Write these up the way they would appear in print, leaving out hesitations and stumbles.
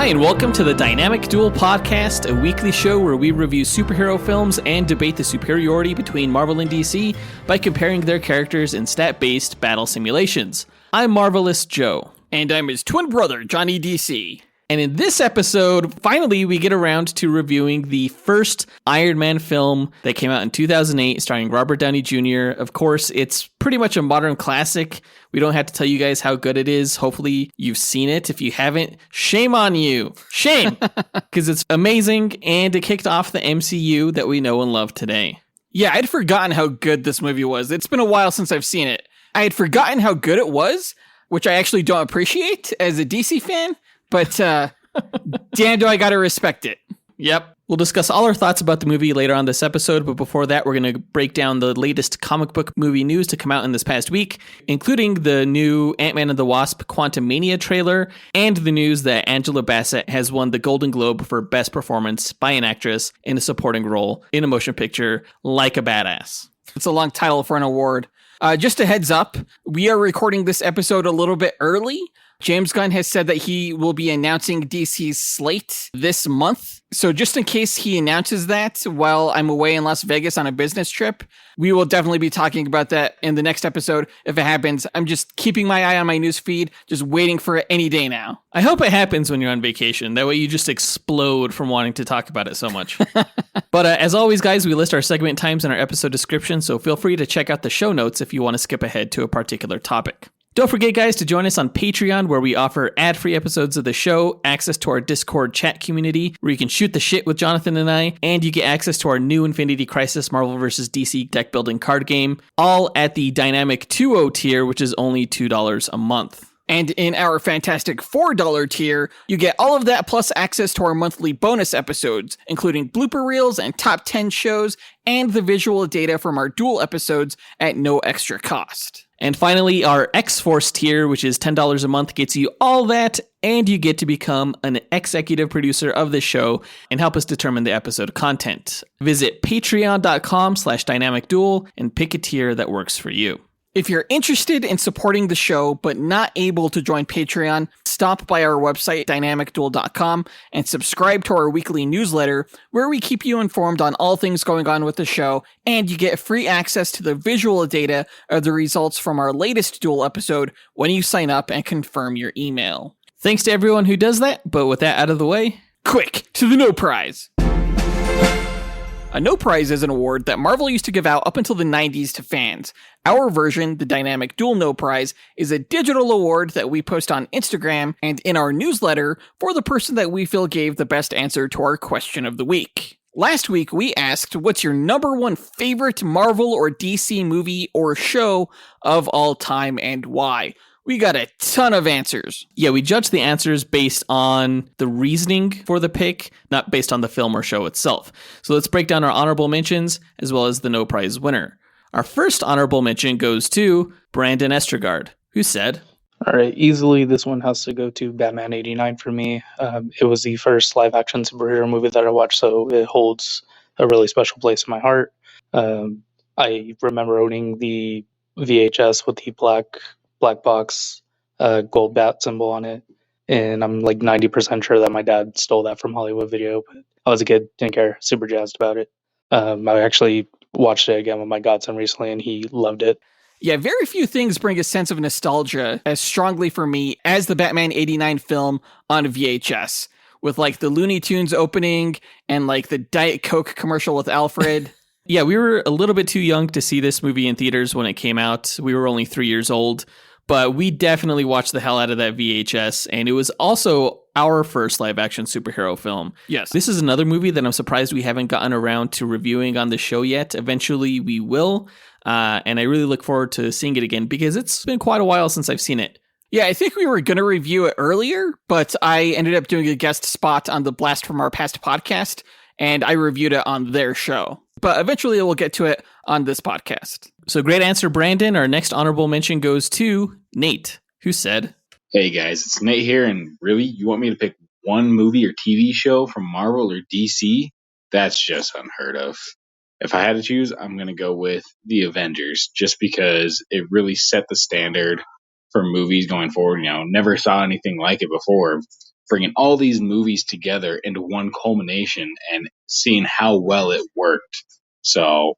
Hi, and welcome to the Dynamic Duel Podcast, a weekly show where we review superhero films and debate the superiority between Marvel and DC by comparing their characters in stat-based battle simulations. I'm Marvelous Joe. And I'm his twin brother, Johnny DC. And in this episode, finally, we get around to reviewing the first Iron Man film that came out in 2008, starring Robert Downey Jr. Of course, it's pretty much a modern classic. We don't have to tell you guys how good it is. Hopefully, you've seen it. If you haven't, shame on you. Shame! Because it's amazing, and it kicked off the MCU that we know and love today. Yeah, I'd forgotten how good this movie was. It's been a while since I've seen it. I had forgotten how good it was, which I actually don't appreciate as a DC fan. But damn, do I gotta respect it. Yep. We'll discuss all our thoughts about the movie later on this episode, but before that, we're going to break down the latest comic book movie news to come out in this past week, including the new Ant-Man and the Wasp Quantumania trailer, and the news that Angela Bassett has won the Golden Globe for Best Performance by an Actress in a Supporting Role in a Motion Picture, Like a Badass. It's a long title for an award. Just a heads up, we are recording this episode a little bit early. James Gunn has said that he will be announcing DC's slate this month. So just in case he announces that while I'm away in Las Vegas on a business trip, we will definitely be talking about that in the next episode if it happens. I'm just keeping my eye on my news feed, just waiting for it any day now. I hope it happens when you're on vacation. That way you just explode from wanting to talk about it so much. But as always, guys, we list our segment times in our episode description, so feel free to check out the show notes if you want to skip ahead to a particular topic. Don't forget, guys, to join us on Patreon, where we offer ad-free episodes of the show, access to our Discord chat community, where you can shoot the shit with Jonathan and I, and you get access to our new Infinity Crisis Marvel vs. DC deck-building card game, all at the Dynamic 2.0 tier, which is only $2 a month. And in our fantastic $4 tier, you get all of that plus access to our monthly bonus episodes, including blooper reels and top 10 shows, and the visual data from our duel episodes at no extra cost. And finally, our X-Force tier, which is $10 a month, gets you all that, and you get to become an executive producer of this show and help us determine the episode content. Visit patreon.com/dynamicduel and pick a tier that works for you. If you're interested in supporting the show but not able to join Patreon, stop by our website, dynamicduel.com, and subscribe to our weekly newsletter, where we keep you informed on all things going on with the show, and you get free access to the visual data of the results from our latest duel episode when you sign up and confirm your email. Thanks to everyone who does that, but with that out of the way, quick to the No Prize! A No Prize is an award that Marvel used to give out up until the 90s to fans. Our version, the Dynamic Duel No Prize, is a digital award that we post on Instagram and in our newsletter for the person that we feel gave the best answer to our question of the week. Last week, we asked, what's your number one favorite Marvel or DC movie or show of all time and why? We got a ton of answers. Yeah, we judged the answers based on the reasoning for the pick, not based on the film or show itself. So let's break down our honorable mentions as well as the No Prize winner. Our first honorable mention goes to Brandon Estergard, who said, all right, easily this one has to go to Batman 89 for me. It was the first live-action superhero movie that I watched, so it holds a really special place in my heart. I remember owning the VHS with the black box gold bat symbol on it, and I'm like 90% sure that my dad stole that from Hollywood Video, but I was a kid, didn't care, super jazzed about it. I actually watched it again with my godson recently, and he loved it. Yeah, very few things bring a sense of nostalgia as strongly for me as the Batman 89 film on VHS, with like the Looney Tunes opening and like the Diet Coke commercial with Alfred. Yeah, we were a little bit too young to see this movie in theaters when it came out. We were only 3 years old, but we definitely watched the hell out of that VHS, and it was also our first live-action superhero film. Yes. This is another movie that I'm surprised we haven't gotten around to reviewing on the show yet. Eventually, we will, and I really look forward to seeing it again, because it's been quite a while since I've seen it. Yeah, I think we were going to review it earlier, but I ended up doing a guest spot on the Blast from Our Past podcast, and I reviewed it on their show. But eventually we'll get to it on this podcast. So great answer, Brandon. Our next honorable mention goes to Nate, who said, hey guys, it's Nate here, and really, you want me to pick one movie or TV show from Marvel or DC? That's just unheard of. If I had to choose, I'm going to go with The Avengers, just because it really set the standard for movies going forward. You know, never saw anything like it before. bringing all these movies together into one culmination and seeing how well it worked. So,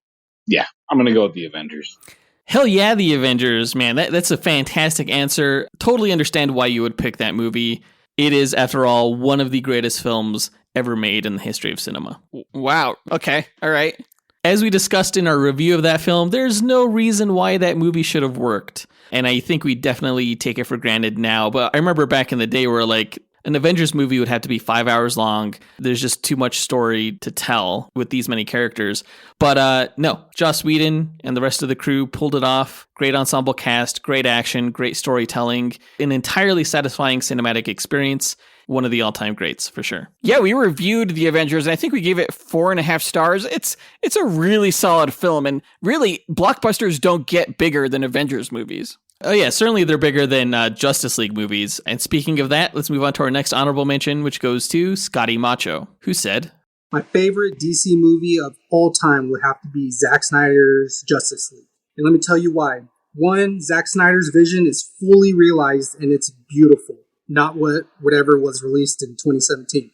yeah, I'm going to go with the Avengers. Hell yeah, the Avengers, man. That's a fantastic answer. Totally understand why you would pick that movie. It is, after all, one of the greatest films ever made in the history of cinema. Wow. Okay. All right. As we discussed in our review of that film, there's no reason why that movie should have worked. And I think we definitely take it for granted now. But I remember back in the day where like an Avengers movie would have to be 5 hours long. There's just too much story to tell with these many characters. But no, Joss Whedon and the rest of the crew pulled it off. Great ensemble cast, great action, great storytelling, an entirely satisfying cinematic experience. One of the all-time greats, for sure. Yeah, we reviewed The Avengers, and I think we gave it 4.5 stars. It's a really solid film, and really, blockbusters don't get bigger than Avengers movies. Oh yeah, certainly they're bigger than Justice League movies. And speaking of that, let's move on to our next honorable mention, which goes to Scotty Macho, who said, "My favorite DC movie of all time would have to be Zack Snyder's Justice League. And let me tell you why. One, Zack Snyder's vision is fully realized and it's beautiful, not whatever was released in 2017.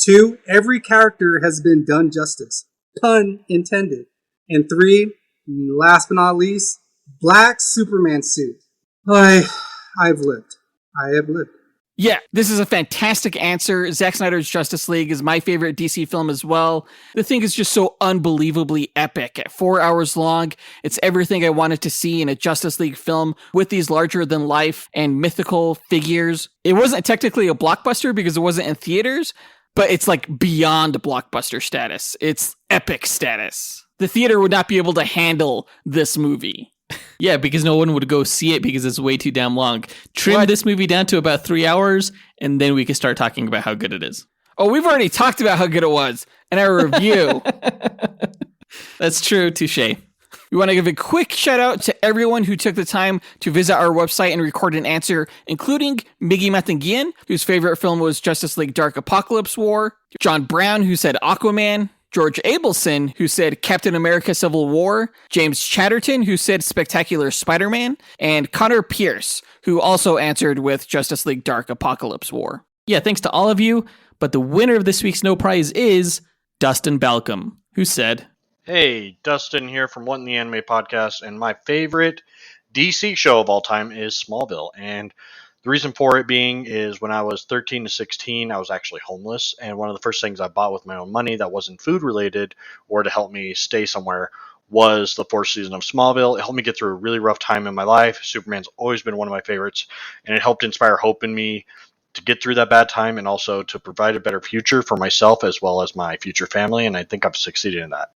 Two, every character has been done justice, pun intended. And three, last but not least, black Superman suit. I have lived. Yeah, this is a fantastic answer. Zack Snyder's Justice League is my favorite DC film as well. The thing is just so unbelievably epic. At 4 hours long, it's everything I wanted to see in a Justice League film with these larger-than-life and mythical figures. It wasn't technically a blockbuster because it wasn't in theaters, but it's like beyond blockbuster status. It's epic status. The theater would not be able to handle this movie. Yeah, because no one would go see it because it's way too damn long. Trim this movie down to about 3 hours, and then we can start talking about how good it is. Oh, we've already talked about how good it was in our review. That's true, touche. We want to give a quick shout out to everyone who took the time to visit our website and record an answer, including Miggy Matanguihan, whose favorite film was Justice League Dark Apocalypse War, John Brown, who said Aquaman, George Abelson, who said Captain America Civil War, James Chatterton, who said Spectacular Spider-Man, and Connor Pierce, who also answered with Justice League Dark Apocalypse War. Yeah, thanks to all of you, but the winner of this week's No Prize is Dustyn Balcom, who said, "Hey, Dustyn here from What in the Anime podcast, and my favorite DC show of all time is Smallville, and the reason for it being is when I was 13 to 16, I was actually homeless, and one of the first things I bought with my own money that wasn't food related or to help me stay somewhere was the fourth season of Smallville. It helped me get through a really rough time in my life. Superman's always been one of my favorites, and it helped inspire hope in me to get through that bad time and also to provide a better future for myself as well as my future family, and I think I've succeeded in that."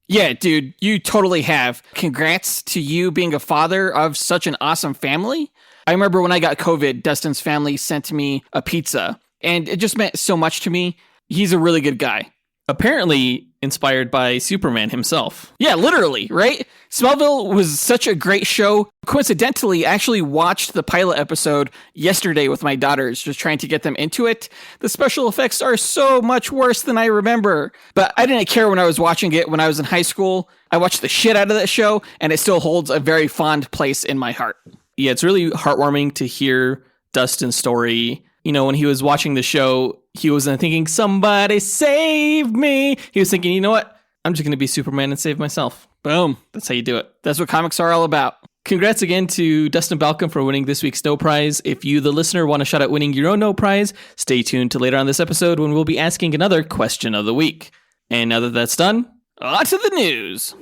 Yeah, dude, you totally have. Congrats to you being a father of such an awesome family. I remember when I got COVID, Dustin's family sent me a pizza, and it just meant so much to me. He's a really good guy. Apparently inspired by Superman himself. Yeah, literally, right? Smallville was such a great show. Coincidentally, I actually watched the pilot episode yesterday with my daughters, just trying to get them into it. The special effects are so much worse than I remember, but I didn't care when I was watching it when I was in high school. I watched the shit out of that show, and it still holds a very fond place in my heart. Yeah, it's really heartwarming to hear Dustin's story. You know, when he was watching the show, he wasn't thinking, somebody save me. He was thinking, you know what? I'm just going to be Superman and save myself. Boom. That's how you do it. That's what comics are all about. Congrats again to Dustyn Balcom for winning this week's No Prize. If you, the listener, want a shot at winning your own No Prize, stay tuned to later on this episode when we'll be asking another question of the week. And now that that's done, on to the news.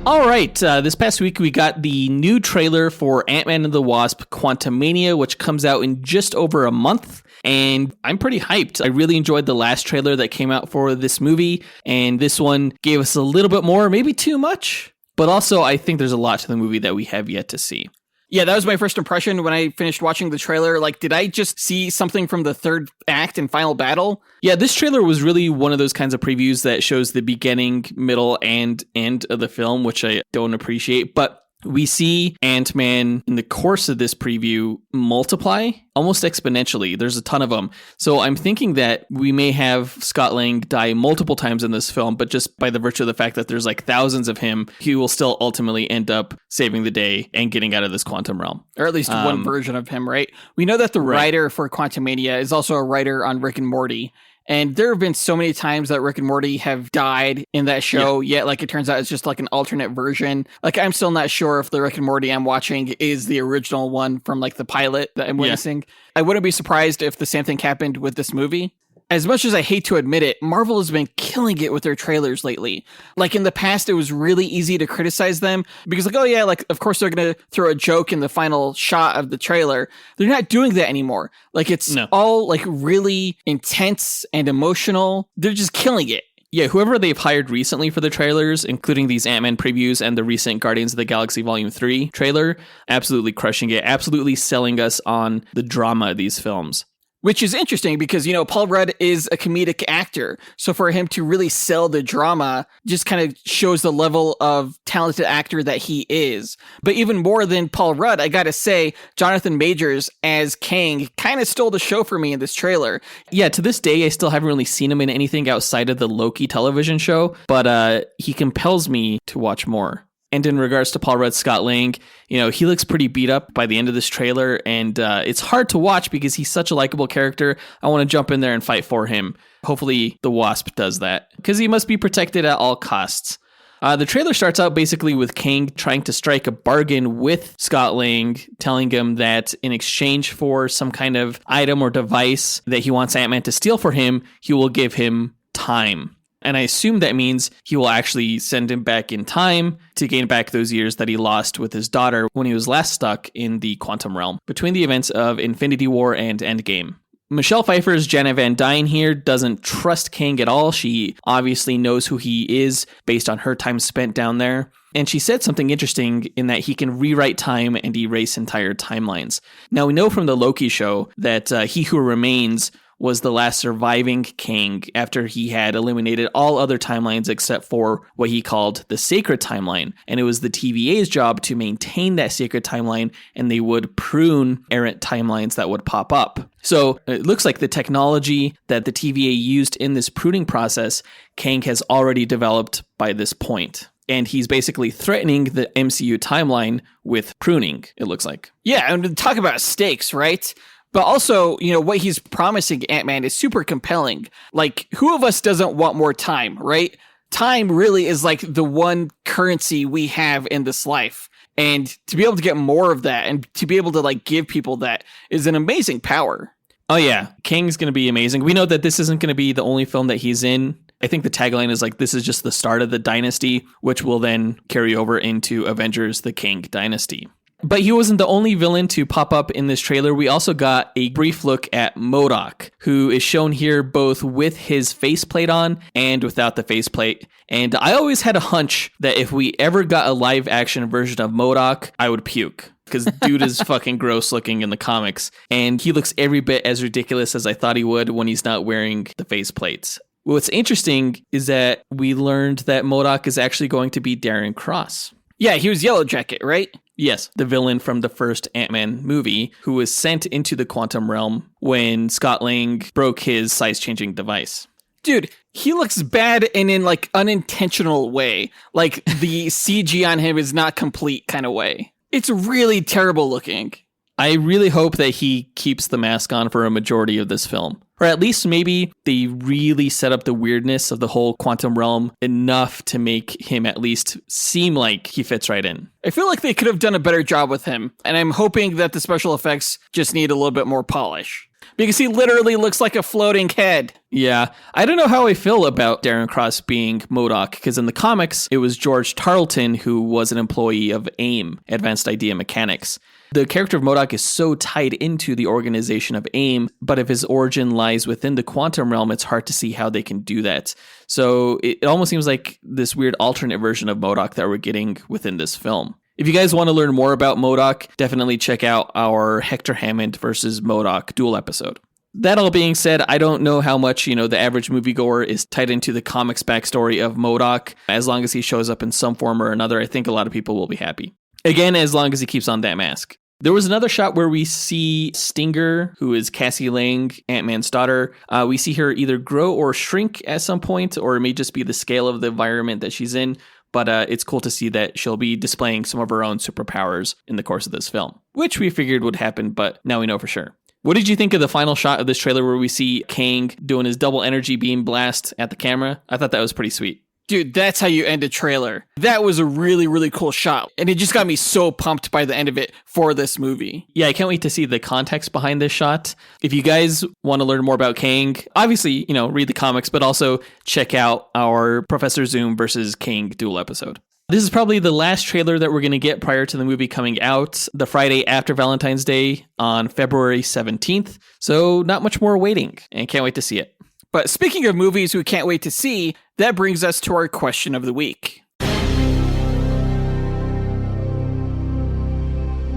All right, this past week we got the new trailer for Ant-Man and the Wasp: Quantumania, which comes out in just over a month, and I'm pretty hyped. I really enjoyed the last trailer that came out for this movie, and this one gave us a little bit more, maybe too much, but also I think there's a lot to the movie that we have yet to see. Yeah, that was my first impression when I finished watching the trailer. Like, did I just see something from the third act and final battle? Yeah, this trailer was really one of those kinds of previews that shows the beginning, middle, and end of the film, which I don't appreciate. But we see Ant-Man in the course of this preview multiply almost exponentially. There's a ton of them. So I'm thinking that we may have Scott Lang die multiple times in this film, but just by the virtue of the fact that there's like thousands of him, he will still ultimately end up saving the day and getting out of this quantum realm. Or at least one version of him, right? We know that the writer for Quantumania is also a writer on Rick and Morty. And there have been so many times that Rick and Morty have died in that show, yet like it turns out it's just like an alternate version. Like I'm still not sure if the Rick and Morty I'm watching is the original one from like the pilot that I'm witnessing. I wouldn't be surprised if the same thing happened with this movie. As much as I hate to admit it, Marvel has been killing it with their trailers lately. Like in the past, it was really easy to criticize them because like, oh yeah, like of course they're going to throw a joke in the final shot of the trailer. They're not doing that anymore. Like it's all like really intense and emotional. They're just killing it. Yeah, whoever they've hired recently for the trailers, including these Ant-Man previews and the recent Guardians of the Galaxy Volume 3 trailer, absolutely crushing it, absolutely selling us on the drama of these films. Which is interesting because, you know, Paul Rudd is a comedic actor. So for him to really sell the drama just kind of shows the level of talented actor that he is. But even more than Paul Rudd, I gotta say, Jonathan Majors as Kang kind of stole the show for me in this trailer. Yeah, to this day, I still haven't really seen him in anything outside of the Loki television show, but he compels me to watch more. And in regards to Paul Rudd, Scott Lang, you know, he looks pretty beat up by the end of this trailer, and it's hard to watch because he's such a likable character. I want to jump in there and fight for him. Hopefully the Wasp does that, because he must be protected at all costs. The trailer starts out basically with Kang trying to strike a bargain with Scott Lang, telling him that in exchange for some kind of item or device that he wants Ant-Man to steal for him, he will give him time. And I assume that means he will actually send him back in time to gain back those years that he lost with his daughter when he was last stuck in the quantum realm between the events of Infinity War and Endgame. Michelle Pfeiffer's Janet Van Dyne here doesn't trust Kang at all. She obviously knows who he is based on her time spent down there. And she said something interesting in that he can rewrite time and erase entire timelines. Now, we know from the Loki show that He Who Remains was the last surviving Kang after he had eliminated all other timelines except for what he called the sacred timeline. And it was the TVA's job to maintain that sacred timeline, and they would prune errant timelines that would pop up. So it looks like the technology that the TVA used in this pruning process, Kang has already developed by this point. And he's basically threatening the MCU timeline with pruning, it looks like. Yeah, and talk about stakes, right? But also, you know, what he's promising Ant-Man is super compelling. Like, who of us doesn't want more time, right? Time really is like the one currency we have in this life. And to be able to get more of that and to be able to like give people that is an amazing power. Oh yeah, Kang's going to be amazing. We know that this isn't going to be the only film that he's in. I think the tagline is like, this is just the start of the dynasty, which will then carry over into Avengers, the Kang Dynasty. But he wasn't the only villain to pop up in this trailer. We also got a brief look at MODOK, who is shown here both with his faceplate on and without the faceplate. And I always had a hunch that if we ever got a live action version of MODOK, I would puke. Because dude is fucking gross looking in the comics. And he looks every bit as ridiculous as I thought he would when he's not wearing the faceplates. What's interesting is that we learned that MODOK is actually going to be Darren Cross. Yeah, he was Yellow Jacket, right? Yes, the villain from the first Ant-Man movie who was sent into the quantum realm when Scott Lang broke his size-changing device. Dude, he looks bad in an like unintentional way. Like the CG on him is not complete kind of way. It's really terrible looking. I really hope that he keeps the mask on for a majority of this film. Or at least maybe they really set up the weirdness of the whole quantum realm enough to make him at least seem like he fits right in. I feel like they could have done a better job with him, and I'm hoping that the special effects just need a little bit more polish. Because he literally looks like a floating head. Yeah, I don't know how I feel about Darren Cross being MODOK, because in the comics, it was George Tarleton who was an employee of AIM, Advanced Idea Mechanics. The character of MODOK is so tied into the organization of AIM, but if his origin lies within the quantum realm, it's hard to see how they can do that. So it almost seems like this weird alternate version of MODOK that we're getting within this film. If you guys want to learn more about MODOK, definitely check out our Hector Hammond versus MODOK duel episode. That all being said, I don't know how much, the average moviegoer is tied into the comics backstory of MODOK. As long as he shows up in some form or another, I think a lot of people will be happy. Again, as long as he keeps on that mask. There was another shot where we see Stinger, who is Cassie Lang, Ant-Man's daughter. We see her either grow or shrink at some point, or it may just be the scale of the environment that she's in. But it's cool to see that she'll be displaying some of her own superpowers in the course of this film, which we figured would happen, but now we know for sure. What did you think of the final shot of this trailer where we see Kang doing his double energy beam blast at the camera? I thought that was pretty sweet. Dude, that's how you end a trailer. That was a really, really cool shot. And it just got me so pumped by the end of it for this movie. Yeah, I can't wait to see the context behind this shot. If you guys want to learn more about Kang, obviously, read the comics, but also check out our Professor Zoom versus Kang duel episode. This is probably the last trailer that we're going to get prior to the movie coming out the Friday after Valentine's Day on February 17th. So not much more waiting, and can't wait to see it. But speaking of movies we can't wait to see, that brings us to our question of the week.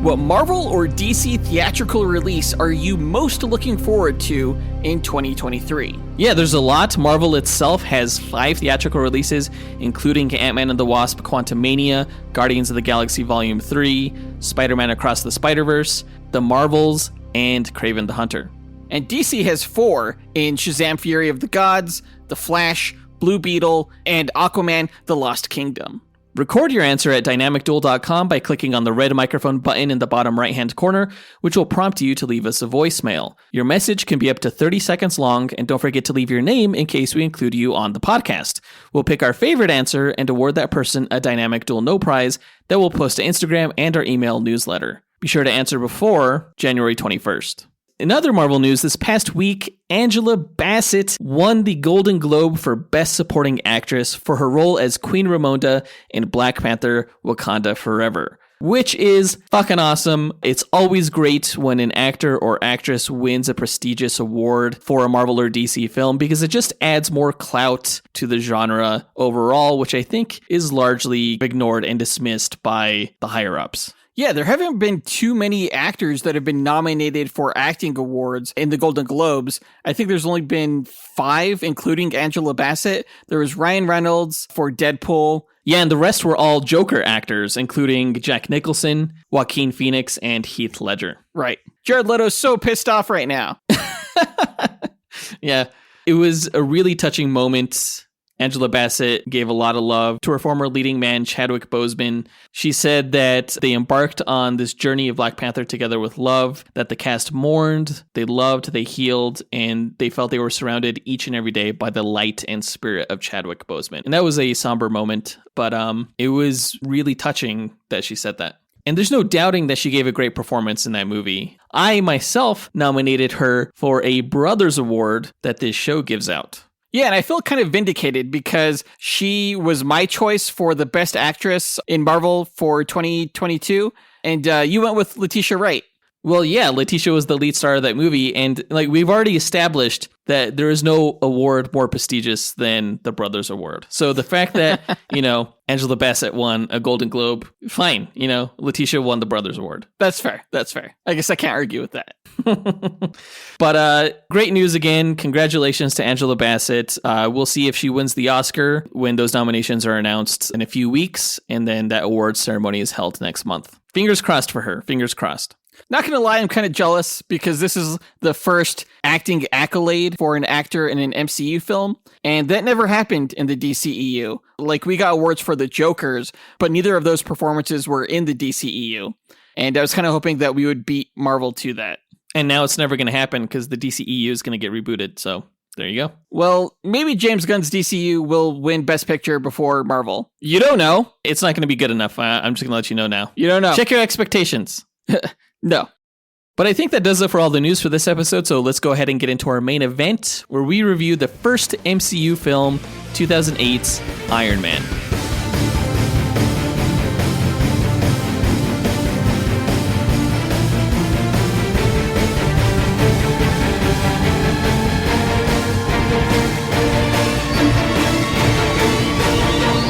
What Marvel or DC theatrical release are you most looking forward to in 2023? Yeah, there's a lot. Marvel itself has 5 theatrical releases, including Ant-Man and the Wasp, Quantumania, Guardians of the Galaxy Volume 3, Spider-Man Across the Spider-Verse, The Marvels, and Kraven the Hunter. And DC has 4 in Shazam! Fury of the Gods, The Flash, Blue Beetle, and Aquaman The Lost Kingdom. Record your answer at dynamicduel.com by clicking on the red microphone button in the bottom right-hand corner, which will prompt you to leave us a voicemail. Your message can be up to 30 seconds long, and don't forget to leave your name in case we include you on the podcast. We'll pick our favorite answer and award that person a Dynamic Duel No Prize that we'll post to Instagram and our email newsletter. Be sure to answer before January 21st. In other Marvel news, this past week, Angela Bassett won the Golden Globe for Best Supporting Actress for her role as Queen Ramonda in Black Panther: Wakanda Forever, which is fucking awesome. It's always great when an actor or actress wins a prestigious award for a Marvel or DC film because it just adds more clout to the genre overall, which I think is largely ignored and dismissed by the higher-ups. Yeah, there haven't been too many actors that have been nominated for acting awards in the Golden Globes. I think there's only been 5, including Angela Bassett. There was Ryan Reynolds for Deadpool. Yeah, and the rest were all Joker actors, including Jack Nicholson, Joaquin Phoenix, and Heath Ledger. Right. Jared Leto's so pissed off right now. Yeah, it was a really touching moment. Angela Bassett gave a lot of love to her former leading man, Chadwick Boseman. She said that they embarked on this journey of Black Panther together with love, that the cast mourned, they loved, they healed, and they felt they were surrounded each and every day by the light and spirit of Chadwick Boseman. And that was a somber moment, but it was really touching that she said that. And there's no doubting that she gave a great performance in that movie. I myself nominated her for a Brothers Award that this show gives out. Yeah, and I feel kind of vindicated because she was my choice for the best actress in Marvel for 2022, and you went with Letitia Wright. Well, yeah, Letitia was the lead star of that movie, and we've already established that there is no award more prestigious than the Brothers Award. So the fact that, Angela Bassett won a Golden Globe, fine, Letitia won the Brothers Award. That's fair. I guess I can't argue with that. But great news again. Congratulations to Angela Bassett. We'll see if she wins the Oscar when those nominations are announced in a few weeks, and then that awards ceremony is held next month. Fingers crossed for her. Fingers crossed. Not gonna lie, I'm kind of jealous because this is the first acting accolade for an actor in an MCU film, and that never happened in the DCEU. We got awards for the Jokers, but neither of those performances were in the DCEU. And I was kind of hoping that we would beat Marvel to that. And now it's never going to happen because the DCEU is going to get rebooted, so there you go. Well, maybe James Gunn's DCU will win Best Picture before Marvel. You don't know. It's not going to be good enough. I'm just going to let you know now. You don't know. Check your expectations. No. But I think that does it for all the news for this episode, so let's go ahead and get into our main event, where we review the first MCU film, 2008's Iron Man.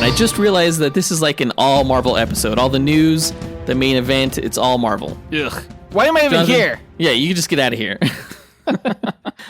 I just realized that this is like an all Marvel episode. All the news, the main event, it's all Marvel. Ugh. Why am I even here? Yeah, you can just get out of here.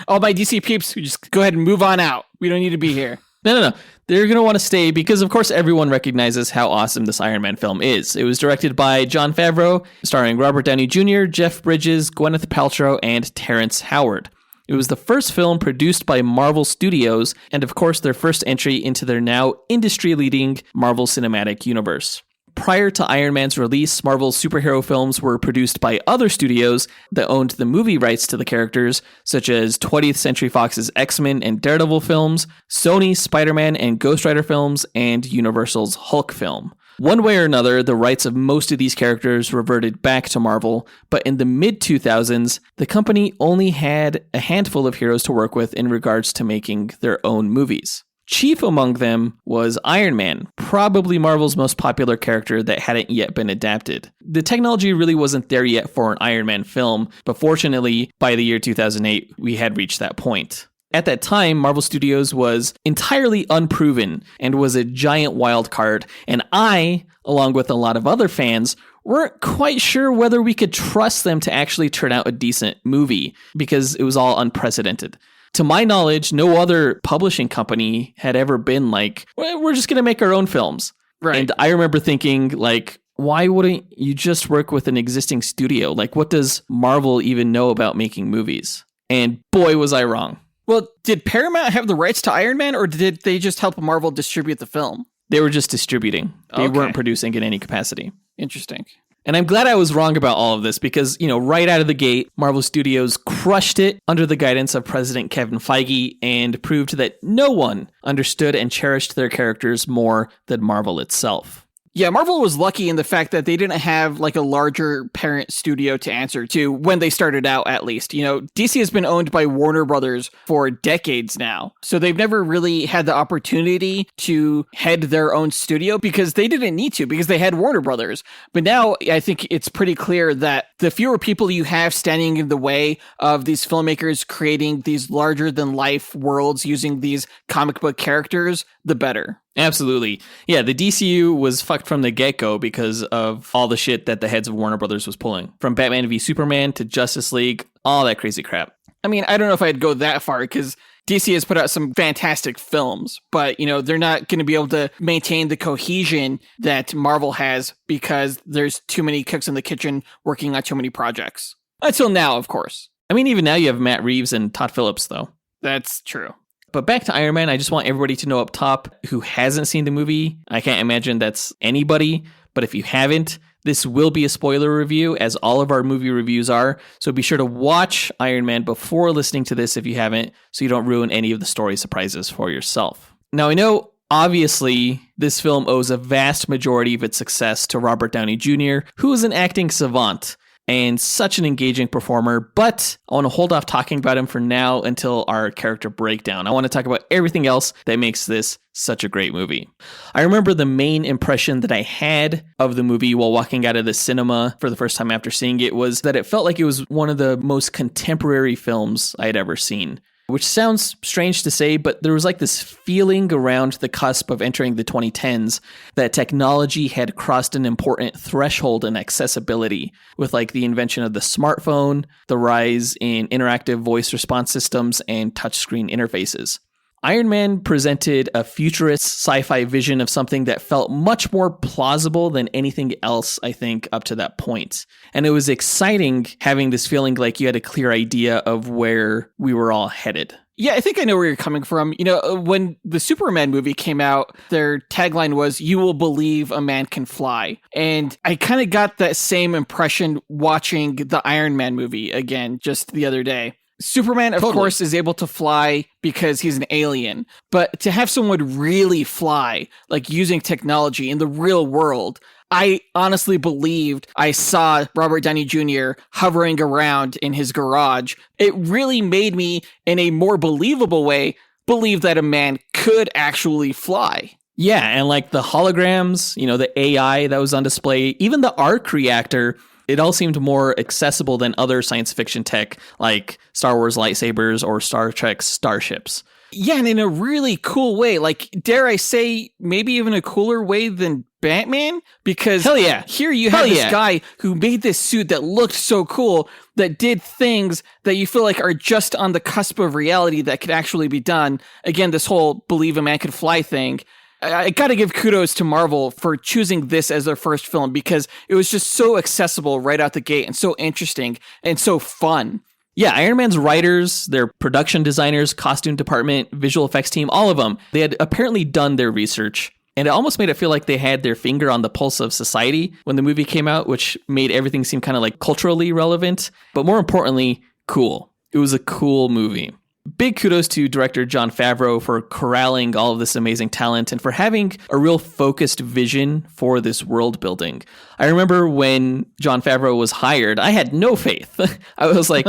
All my DC peeps, just go ahead and move on out. We don't need to be here. No. They're going to want to stay because, of course, everyone recognizes how awesome this Iron Man film is. It was directed by Jon Favreau, starring Robert Downey Jr., Jeff Bridges, Gwyneth Paltrow, and Terrence Howard. It was the first film produced by Marvel Studios, and of course their first entry into their now industry-leading Marvel Cinematic Universe. Prior to Iron Man's release, Marvel's superhero films were produced by other studios that owned the movie rights to the characters, such as 20th Century Fox's X-Men and Daredevil films, Sony's Spider-Man and Ghost Rider films, and Universal's Hulk film. One way or another, the rights of most of these characters reverted back to Marvel, but in the mid-2000s, the company only had a handful of heroes to work with in regards to making their own movies. Chief among them was Iron Man, probably Marvel's most popular character that hadn't yet been adapted. The technology really wasn't there yet for an Iron Man film, but fortunately, by the year 2008, we had reached that point. At that time, Marvel Studios was entirely unproven and was a giant wild card, and I, along with a lot of other fans, weren't quite sure whether we could trust them to actually turn out a decent movie, because it was all unprecedented. To my knowledge, no other publishing company had ever been like, well, we're just going to make our own films. Right. And I remember thinking, like, why wouldn't you just work with an existing studio? Like, what does Marvel even know about making movies? And boy, was I wrong. Well, did Paramount have the rights to Iron Man, or did they just help Marvel distribute the film? They were just distributing. They Okay. weren't producing in any capacity. Interesting. And I'm glad I was wrong about all of this because, right out of the gate, Marvel Studios crushed it under the guidance of President Kevin Feige and proved that no one understood and cherished their characters more than Marvel itself. Yeah, Marvel was lucky in the fact that they didn't have like a larger parent studio to answer to when they started out, at least. DC has been owned by Warner Brothers for decades now. So they've never really had the opportunity to head their own studio because they didn't need to, because they had Warner Brothers. But now I think it's pretty clear that the fewer people you have standing in the way of these filmmakers creating these larger than life worlds using these comic book characters, the better. Absolutely. Yeah, the DCU was fucked from the get-go because of all the shit that the heads of Warner Brothers was pulling. From Batman v Superman to Justice League, all that crazy crap. I mean, I don't know if I'd go that far because DC has put out some fantastic films, but, they're not going to be able to maintain the cohesion that Marvel has because there's too many cooks in the kitchen working on too many projects. Until now, of course. I mean, even now you have Matt Reeves and Todd Phillips, though. That's true. But back to Iron Man, I just want everybody to know up top who hasn't seen the movie. I can't imagine that's anybody, but if you haven't, this will be a spoiler review, as all of our movie reviews are. So be sure to watch Iron Man before listening to this if you haven't, so you don't ruin any of the story surprises for yourself. Now, I know, obviously, this film owes a vast majority of its success to Robert Downey Jr., who is an acting savant and such an engaging performer, but I want to hold off talking about him for now until our character breakdown. I want to talk about everything else that makes this such a great movie. I remember the main impression that I had of the movie while walking out of the cinema for the first time after seeing it was that it felt like it was one of the most contemporary films I had ever seen. Which sounds strange to say, but there was like this feeling around the cusp of entering the 2010s that technology had crossed an important threshold in accessibility with like the invention of the smartphone, the rise in interactive voice response systems, and touchscreen interfaces. Iron Man presented a futurist sci-fi vision of something that felt much more plausible than anything else, I think, up to that point. And it was exciting having this feeling like you had a clear idea of where we were all headed. Yeah, I think I know where you're coming from. When the Superman movie came out, their tagline was, "You will believe a man can fly." And I kind of got that same impression watching the Iron Man movie again just the other day. Superman, of course, is able to fly because he's an alien. But to have someone really fly, like using technology in the real world, I honestly believed I saw Robert Downey Jr. hovering around in his garage. It really made me, in a more believable way, believe that a man could actually fly. Yeah, and like the holograms, the AI that was on display, even the arc reactor, it all seemed more accessible than other science fiction tech like Star Wars lightsabers or Star Trek starships. Yeah, and in a really cool way. Like, dare I say, maybe even a cooler way than Batman? Because Hell yeah. here you have this guy who made this suit that looked so cool, that did things that you feel like are just on the cusp of reality that could actually be done. Again, this whole believe a man could fly thing. I gotta give kudos to Marvel for choosing this as their first film, because it was just so accessible right out the gate and so interesting and so fun. Yeah, Iron Man's writers, their production designers, costume department, visual effects team, all of them, they had apparently done their research. And it almost made it feel like they had their finger on the pulse of society when the movie came out, which made everything seem kind of like culturally relevant, but more importantly, cool. It was a cool movie. Big kudos to director Jon Favreau for corralling all of this amazing talent and for having a real focused vision for this world building. I remember when Jon Favreau was hired, I had no faith. I was like,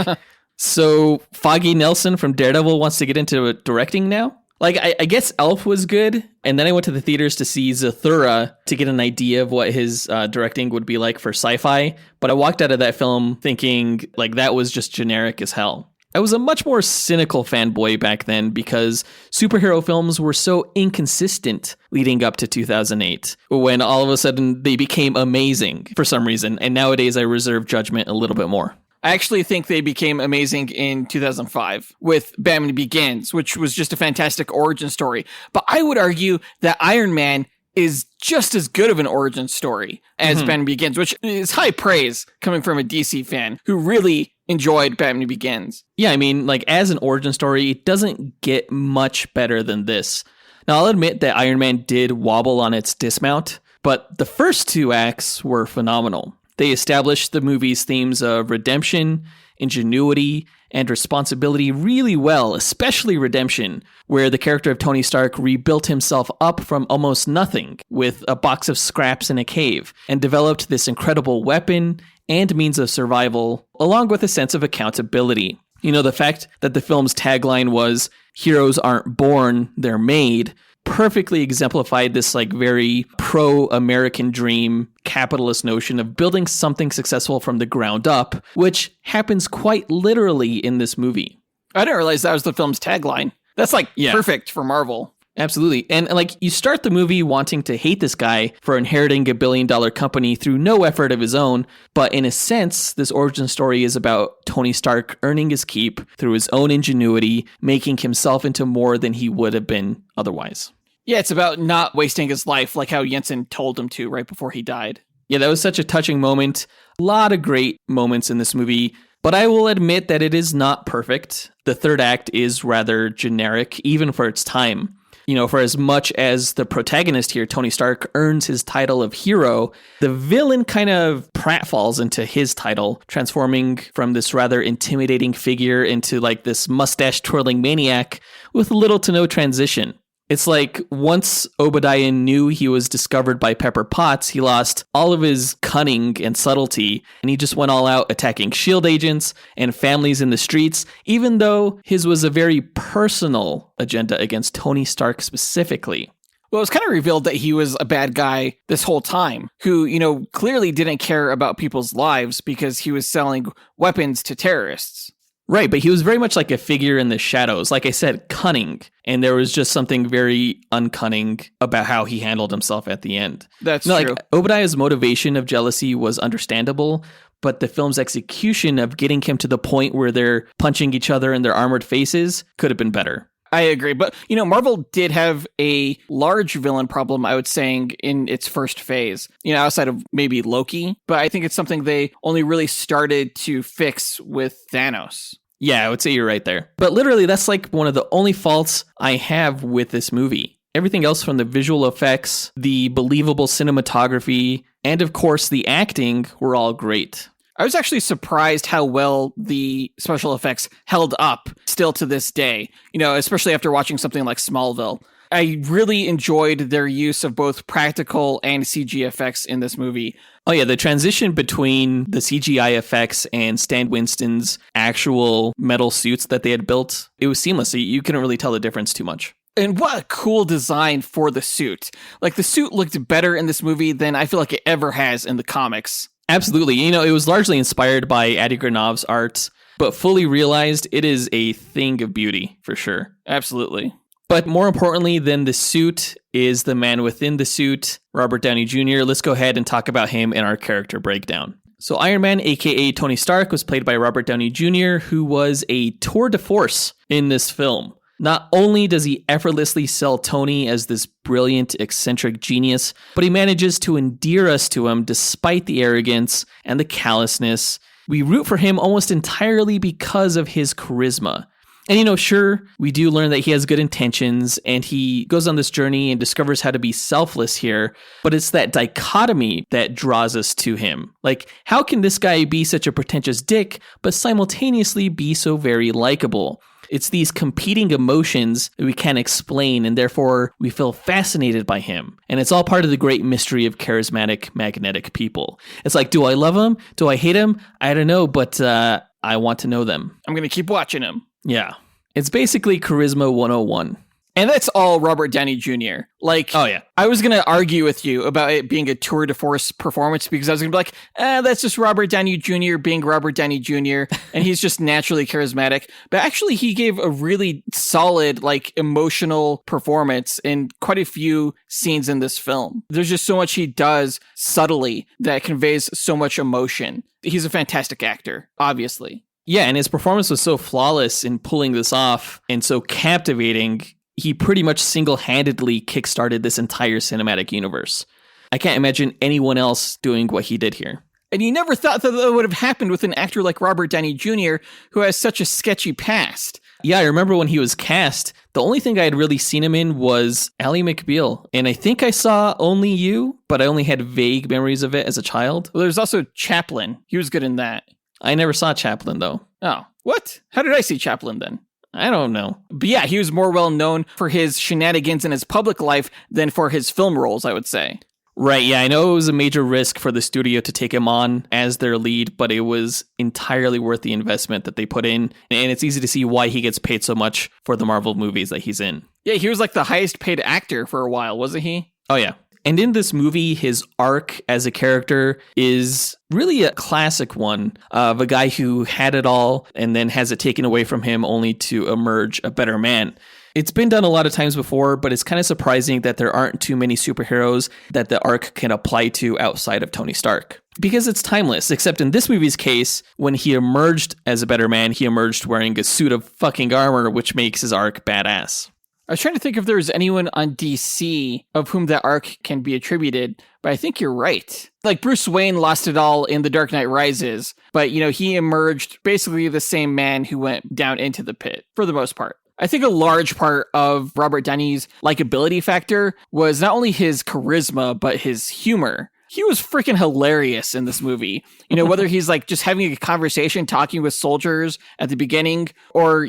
so Foggy Nelson from Daredevil wants to get into directing now? Like, I guess Elf was good, and then I went to the theaters to see Zathura to get an idea of what his directing would be like for sci-fi, but I walked out of that film thinking, like, that was just generic as hell. I was a much more cynical fanboy back then because superhero films were so inconsistent leading up to 2008, when all of a sudden they became amazing for some reason, and nowadays I reserve judgment a little bit more. I actually think they became amazing in 2005 with Batman Begins, which was just a fantastic origin story. But I would argue that Iron Man is just as good of an origin story as Batman Begins, which is high praise coming from a DC fan who really enjoyed Batman Begins. Yeah, I mean, like, as an origin story, it doesn't get much better than this. Now, I'll admit that Iron Man did wobble on its dismount, but the first two acts were phenomenal. They established the movie's themes of redemption, ingenuity, and responsibility really well, especially redemption, where the character of Tony Stark rebuilt himself up from almost nothing with a box of scraps in a cave and developed this incredible weapon and means of survival, along with a sense of accountability. You know, the fact that the film's tagline was, "Heroes aren't born, they're made," perfectly exemplified this like very pro-American dream capitalist notion of building something successful from the ground up, which happens quite literally in this movie. I didn't realize that was the film's tagline. That's perfect for Marvel. Absolutely. And like, you start the movie wanting to hate this guy for inheriting $1 billion company through no effort of his own. But in a sense, this origin story is about Tony Stark earning his keep through his own ingenuity, making himself into more than he would have been otherwise. Yeah, it's about not wasting his life like how Jensen told him to right before he died. Yeah, that was such a touching moment. A lot of great moments in this movie. But I will admit that it is not perfect. The third act is rather generic, even for its time. You know, for as much as the protagonist here, Tony Stark, earns his title of hero, the villain kind of pratfalls into his title, transforming from this rather intimidating figure into like this mustache-twirling maniac with little to no transition. It's like once Obadiah knew he was discovered by Pepper Potts, he lost all of his cunning and subtlety, and he just went all out attacking S.H.I.E.L.D. agents and families in the streets, even though his was a very personal agenda against Tony Stark specifically. Well, it was kind of revealed that he was a bad guy this whole time, who, you know, clearly didn't care about people's lives because he was selling weapons to terrorists. Right, but he was very much like a figure in the shadows. Like I said, cunning. And there was just something very uncunning about how he handled himself at the end. That's true. Like, Obadiah's motivation of jealousy was understandable, but the film's execution of getting him to the point where they're punching each other in their armored faces could have been better. I agree. But, you know, Marvel did have a large villain problem, I would say, in its first phase, you know, outside of maybe Loki. But I think it's something they only really started to fix with Thanos. Yeah, I would say you're right there. But literally, that's like one of the only faults I have with this movie. Everything else from the visual effects, the believable cinematography, and of course the acting were all great. I was actually surprised how well the special effects held up still to this day, you know, especially after watching something like Smallville. I really enjoyed their use of both practical and CG effects in this movie. Oh yeah, the transition between the CGI effects and Stan Winston's actual metal suits that they had built, it was seamless. So you couldn't really tell the difference too much. And what a cool design for the suit. Like, the suit looked better in this movie than I feel like it ever has in the comics. Absolutely. You know, it was largely inspired by Adi Granov's art. but fully realized, it is a thing of beauty for sure. Absolutely. But more importantly than the suit is the man within the suit, Robert Downey Jr. Let's go ahead and talk about him in our character breakdown. So Iron Man, aka Tony Stark, was played by Robert Downey Jr., who was a tour de force in this film. Not only does he effortlessly sell Tony as this brilliant, eccentric genius, but he manages to endear us to him despite the arrogance and the callousness. We root for him almost entirely because of his charisma. And sure, we do learn that he has good intentions and he goes on this journey and discovers how to be selfless here, but it's that dichotomy that draws us to him. Like, how can this guy be such a pretentious dick, but simultaneously be so very likable? It's these competing emotions that we can't explain, and therefore we feel fascinated by him. And it's all part of the great mystery of charismatic, magnetic people. It's like, do I love him? Do I hate him? I don't know, but I want to know them. I'm going to keep watching him. Yeah. It's basically Charisma 101. And that's all Robert Downey Jr. Like, oh yeah, I was going to argue with you about it being a tour de force performance because I was going to be like, that's just Robert Downey Jr. being Robert Downey Jr. and he's just naturally charismatic. But actually, he gave a really solid, emotional performance in quite a few scenes in this film. There's just so much he does subtly that conveys so much emotion. He's a fantastic actor, obviously. Yeah, and his performance was so flawless in pulling this off and so captivating. He pretty much single-handedly kickstarted this entire cinematic universe. I can't imagine anyone else doing what he did here. And you never thought that would have happened with an actor like Robert Downey Jr., who has such a sketchy past. Yeah, I remember when he was cast, the only thing I had really seen him in was Ally McBeal. And I think I saw Only You, but I only had vague memories of it as a child. Well, there's also Chaplin. He was good in that. I never saw Chaplin, though. Oh, what? How did I see Chaplin then? I don't know. But yeah, he was more well known for his shenanigans in his public life than for his film roles, I would say. Right, yeah, I know it was a major risk for the studio to take him on as their lead, but it was entirely worth the investment that they put in, and it's easy to see why he gets paid so much for the Marvel movies that he's in. Yeah, he was like the highest paid actor for a while, wasn't he? Oh, yeah. And in this movie, his arc as a character is really a classic one of a guy who had it all and then has it taken away from him only to emerge a better man. It's been done a lot of times before, but it's kind of surprising that there aren't too many superheroes that the arc can apply to outside of Tony Stark. Because it's timeless, except in this movie's case, when he emerged as a better man, he emerged wearing a suit of fucking armor, which makes his arc badass. I was trying to think if there was anyone on DC of whom that arc can be attributed, but I think you're right. Like Bruce Wayne lost it all in The Dark Knight Rises, but he emerged basically the same man who went down into the pit for the most part. I think a large part of Robert Downey's likability factor was not only his charisma, but his humor. He was freaking hilarious in this movie. Whether he's just having a conversation, talking with soldiers at the beginning, or,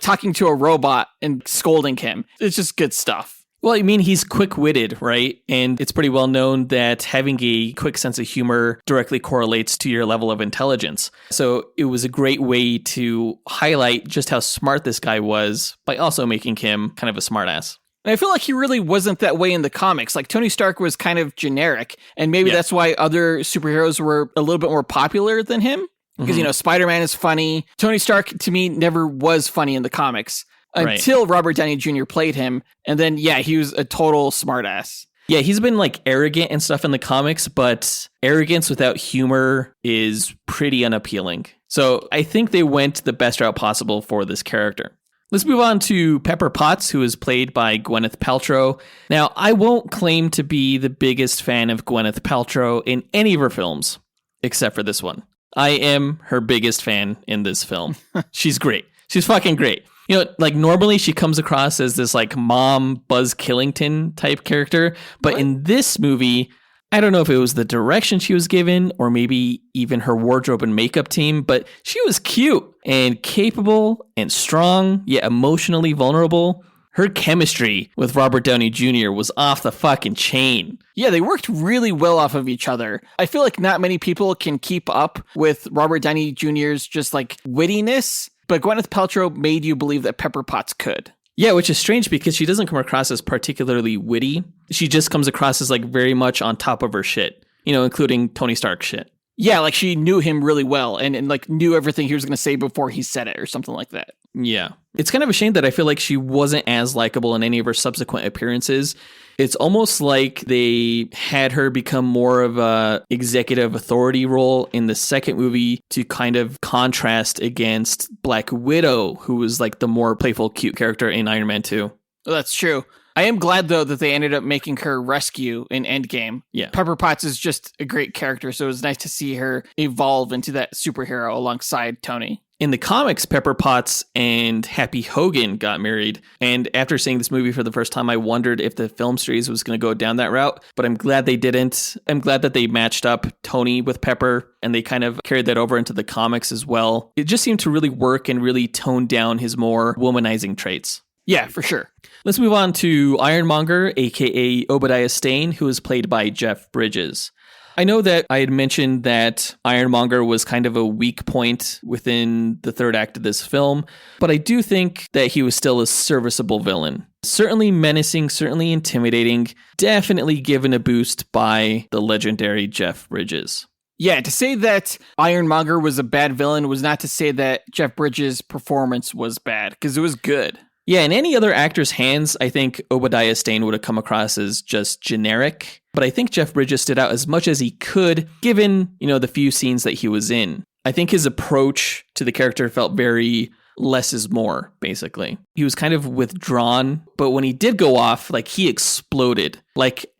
talking to a robot and scolding him. It's just good stuff. Well, I mean, he's quick-witted, right? And it's pretty well known that having a quick sense of humor directly correlates to your level of intelligence. So it was a great way to highlight just how smart this guy was by also making him kind of a smartass. And I feel like he really wasn't that way in the comics. Like Tony Stark was kind of generic, and maybe that's why other superheroes were a little bit more popular than him. Because, Spider-Man is funny. Tony Stark, to me, never was funny in the comics until Robert Downey Jr. played him. And then, he was a total smartass. Yeah, he's been arrogant and stuff in the comics, but arrogance without humor is pretty unappealing. So I think they went the best route possible for this character. Let's move on to Pepper Potts, who is played by Gwyneth Paltrow. Now, I won't claim to be the biggest fan of Gwyneth Paltrow in any of her films, except for this one. I am her biggest fan in this film. She's great. She's fucking great. Normally she comes across as this mom Buzz Killington type character, but in this movie, I don't know if it was the direction she was given or maybe even her wardrobe and makeup team, but she was cute and capable and strong, yet emotionally vulnerable. Her chemistry with Robert Downey Jr. was off the fucking chain. Yeah, they worked really well off of each other. I feel like not many people can keep up with Robert Downey Jr.'s just wittiness, but Gwyneth Paltrow made you believe that Pepper Potts could. Yeah, which is strange because she doesn't come across as particularly witty. She just comes across as very much on top of her shit, including Tony Stark shit. Yeah, like she knew him really well and like knew everything he was going to say before he said it or something like that. Yeah. It's kind of a shame that I feel like she wasn't as likable in any of her subsequent appearances. It's almost like they had her become more of a executive authority role in the second movie to kind of contrast against Black Widow, who was like the more playful, cute character in Iron Man 2. Well, that's true. I am glad, though, that they ended up making her rescue in Endgame. Yeah. Pepper Potts is just a great character, so it was nice to see her evolve into that superhero alongside Tony. In the comics, Pepper Potts and Happy Hogan got married, and after seeing this movie for the first time, I wondered if the film series was going to go down that route, but I'm glad they didn't. I'm glad that they matched up Tony with Pepper, and they kind of carried that over into the comics as well. It just seemed to really work and really tone down his more womanizing traits. Yeah, for sure. Let's move on to Ironmonger, aka Obadiah Stane, who is played by Jeff Bridges. I know that I had mentioned that Ironmonger was kind of a weak point within the third act of this film, but I do think that he was still a serviceable villain. Certainly menacing, certainly intimidating, definitely given a boost by the legendary Jeff Bridges. Yeah, to say that Ironmonger was a bad villain was not to say that Jeff Bridges' performance was bad, because it was good. Yeah, in any other actor's hands, I think Obadiah Stane would have come across as just generic. But I think Jeff Bridges stood out as much as he could, given, the few scenes that he was in. I think his approach to the character felt very less is more, basically. He was kind of withdrawn, but when he did go off, he exploded,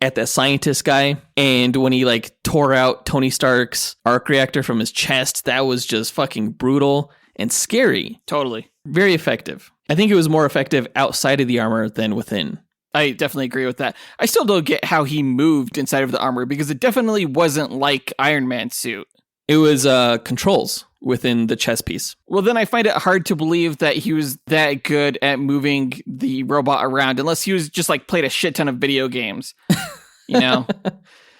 at that scientist guy. And when he, tore out Tony Stark's arc reactor from his chest, that was just fucking brutal and scary. Totally. Very effective. I think it was more effective outside of the armor than within. I definitely agree with that. I still don't get how he moved inside of the armor because it definitely wasn't like Iron Man's suit. It was controls within the chest piece. Well, then I find it hard to believe that he was that good at moving the robot around unless he was just played a shit ton of video games,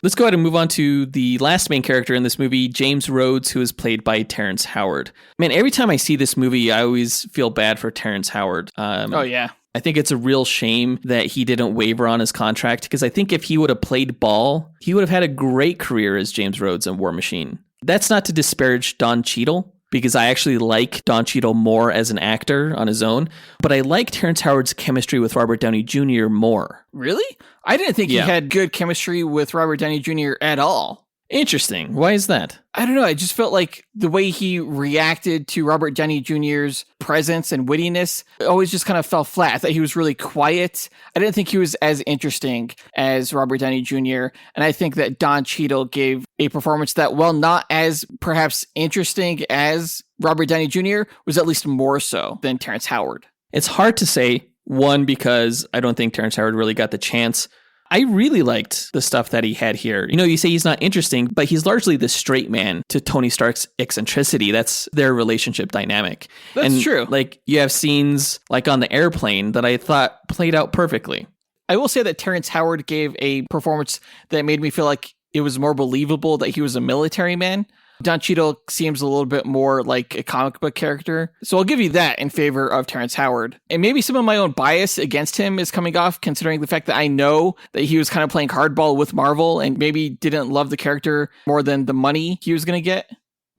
Let's go ahead and move on to the last main character in this movie, James Rhodes, who is played by Terrence Howard. Man, every time I see this movie, I always feel bad for Terrence Howard. Oh, yeah. I think it's a real shame that he didn't waver on his contract, because I think if he would have played ball, he would have had a great career as James Rhodes in War Machine. That's not to disparage Don Cheadle, because I actually like Don Cheadle more as an actor on his own, but I like Terrence Howard's chemistry with Robert Downey Jr. more. Really? I didn't think he had good chemistry with Robert Downey Jr. at all. Interesting. Why is that? I don't know. I just felt like the way he reacted to Robert Downey Jr.'s presence and wittiness always just kind of fell flat. I thought he was really quiet. I didn't think he was as interesting as Robert Downey Jr. And I think that Don Cheadle gave a performance that, while not as perhaps interesting as Robert Downey Jr., was at least more so than Terrence Howard. It's hard to say, one, because I don't think Terrence Howard really got the chance. I really liked the stuff that he had here. You say he's not interesting, but he's largely the straight man to Tony Stark's eccentricity. That's their relationship dynamic. That's true. You have scenes on the airplane that I thought played out perfectly. I will say that Terrence Howard gave a performance that made me feel like it was more believable that he was a military man. Don Cheadle seems a little bit more like a comic book character. So I'll give you that in favor of Terrence Howard. And maybe some of my own bias against him is coming off, considering the fact that I know that he was kind of playing hardball with Marvel and maybe didn't love the character more than the money he was going to get.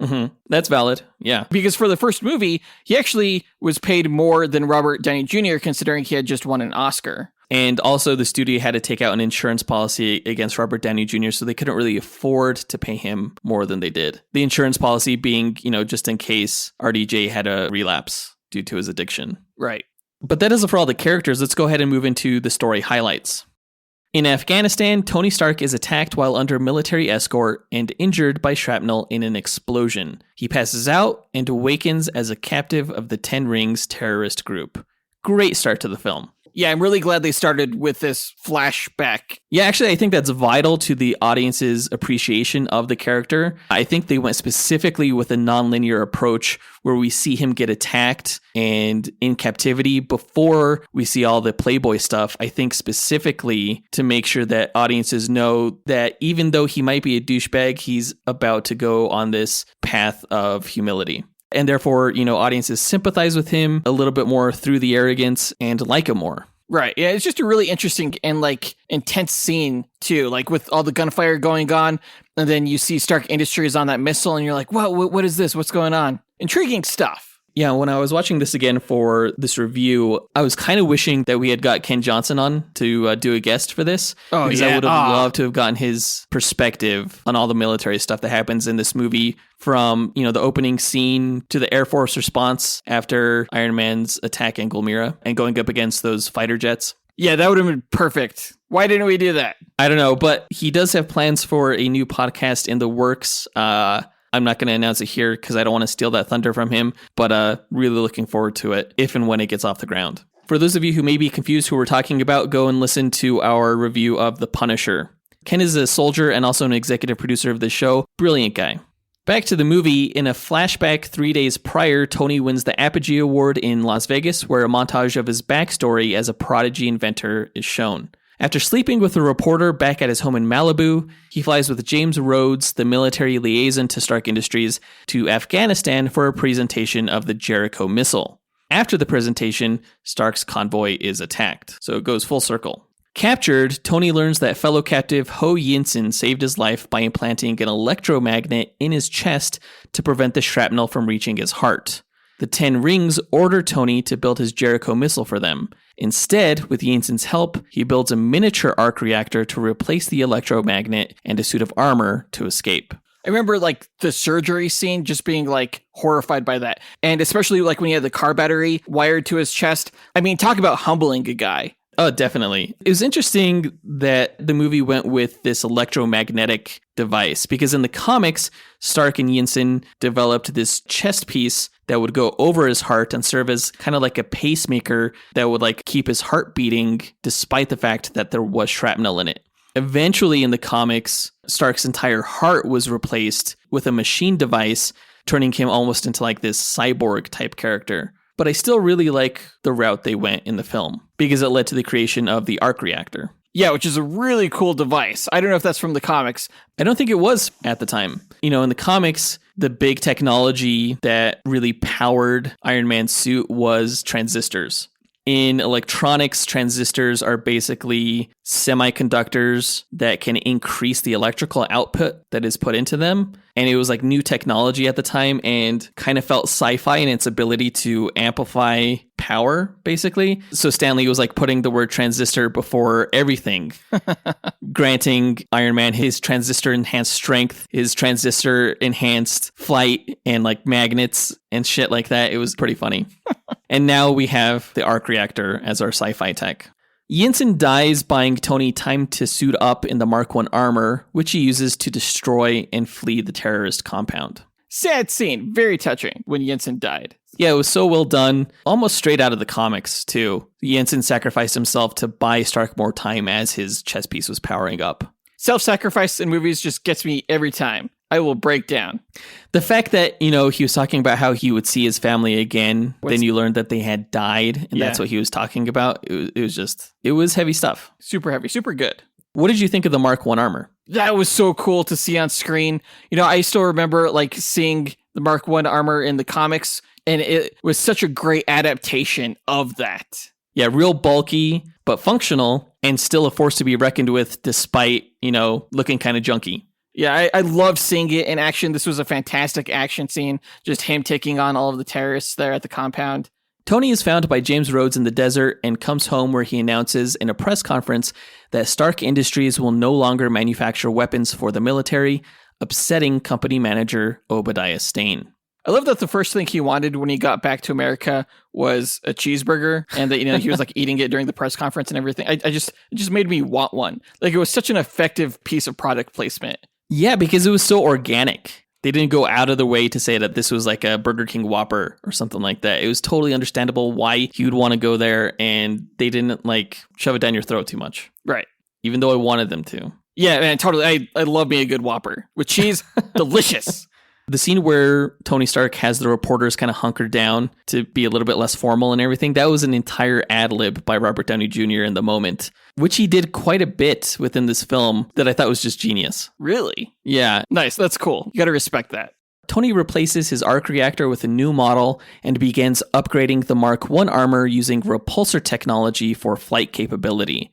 Mm-hmm. That's valid. Yeah. Because for the first movie, he actually was paid more than Robert Downey Jr., considering he had just won an Oscar. And also the studio had to take out an insurance policy against Robert Downey Jr., so they couldn't really afford to pay him more than they did. The insurance policy being, just in case RDJ had a relapse due to his addiction. Right. But that is it for all the characters. Let's go ahead and move into the story highlights. In Afghanistan, Tony Stark is attacked while under military escort and injured by shrapnel in an explosion. He passes out and awakens as a captive of the Ten Rings terrorist group. Great start to the film. Yeah, I'm really glad they started with this flashback. Yeah, actually, I think that's vital to the audience's appreciation of the character. I think they went specifically with a nonlinear approach where we see him get attacked and in captivity before we see all the Playboy stuff. I think specifically to make sure that audiences know that even though he might be a douchebag, he's about to go on this path of humility. And therefore, audiences sympathize with him a little bit more through the arrogance and like him more. Right. Yeah, it's just a really interesting and like intense scene too, like with all the gunfire going on, and then you see Stark Industries on that missile, and you're like, "Whoa, what is this? What's going on?" Intriguing stuff. Yeah, when I was watching this again for this review, I was kind of wishing that we had got Ken Johnson on to do a guest for this. Oh, because yeah. I would have loved to have gotten his perspective on all the military stuff that happens in this movie, from, you know, the opening scene to the Air Force response after Iron Man's attack in Gulmira and going up against those fighter jets. Yeah, that would have been perfect. Why didn't we do that? I don't know, but he does have plans for a new podcast in the works. I'm not going to announce it here because I don't want to steal that thunder from him, but really looking forward to it if and when it gets off the ground. For those of you who may be confused who we're talking about, go and listen to our review of The Punisher. Ken is a soldier and also an executive producer of the show. Brilliant guy. Back to the movie, in a flashback 3 days prior, Tony wins the Apogee Award in Las Vegas, where a montage of his backstory as a prodigy inventor is shown. After sleeping with a reporter back at his home in Malibu, he flies with James Rhodes, the military liaison to Stark Industries, to Afghanistan for a presentation of the Jericho missile. After the presentation, Stark's convoy is attacked, so it goes full circle. Captured, Tony learns that fellow captive Ho Yinsen saved his life by implanting an electromagnet in his chest to prevent the shrapnel from reaching his heart. The 10 Rings order Tony to build his Jericho missile for them. Instead, with Yinsen's help, he builds a miniature arc reactor to replace the electromagnet and a suit of armor to escape. I remember like the surgery scene, just being like horrified by that. And especially like when he had the car battery wired to his chest. I mean, talk about humbling a guy. Oh, definitely. It was interesting that the movie went with this electromagnetic device, because in the comics, Stark and Yinsen developed this chest piece that would go over his heart and serve as kind of like a pacemaker that would like keep his heart beating despite the fact that there was shrapnel in it. Eventually in the comics, Stark's entire heart was replaced with a machine device, turning him almost into like this cyborg type character. But I still really like the route they went in the film because it led to the creation of the arc reactor. Yeah, which is a really cool device. I don't know if that's from the comics. I don't think it was at the time. You know, in the comics, the big technology that really powered Iron Man's suit was transistors. In electronics, transistors are basically semiconductors that can increase the electrical output that is put into them. And it was like new technology at the time and kind of felt sci-fi in its ability to amplify power, basically. So Stanley was like putting the word transistor before everything, granting Iron Man his transistor enhanced strength, his transistor enhanced flight, and like magnets and shit like that. It was pretty funny. And now we have the arc reactor as our sci-fi tech. Yinsen dies, buying Tony time to suit up in the Mark I armor, which he uses to destroy and flee the terrorist compound. Sad scene. Very touching when Yinsen died. Yeah, it was so well done. Almost straight out of the comics, too. Yinsen sacrificed himself to buy Stark more time as his chess piece was powering up. Self-sacrifice in movies just gets me every time. I will break down. The fact that, you know, he was talking about how he would see his family again, then you learned that they had died, and that's what he was talking about. It was heavy stuff. Super heavy, super good. What did you think of the Mark I armor? That was so cool to see on screen. You know, I still remember like seeing the Mark I armor in the comics, and it was such a great adaptation of that. Yeah, real bulky, but functional, and still a force to be reckoned with despite, you know, looking kind of junky. Yeah, I loved seeing it in action. This was a fantastic action scene. Just him taking on all of the terrorists there at the compound. Tony is found by James Rhodes in the desert and comes home, where he announces in a press conference that Stark Industries will no longer manufacture weapons for the military, upsetting company manager Obadiah Stane. I love that the first thing he wanted when he got back to America was a cheeseburger, and that, you know, he was like eating it during the press conference and everything. It just made me want one. Like, it was such an effective piece of product placement. Yeah, because it was so organic. They didn't go out of the way to say that this was like a Burger King Whopper or something like that. It was totally understandable why he would want to go there, and they didn't like shove it down your throat too much. Right. Even though I wanted them to. Yeah, man, totally. I love me a good Whopper with cheese. Delicious. The scene where Tony Stark has the reporters kind of hunkered down to be a little bit less formal and everything, that was an entire ad lib by Robert Downey Jr. in the moment, which he did quite a bit within this film that I thought was just genius. Really? Yeah. Nice. That's cool. You got to respect that. Tony replaces his arc reactor with a new model and begins upgrading the Mark I armor using repulsor technology for flight capability.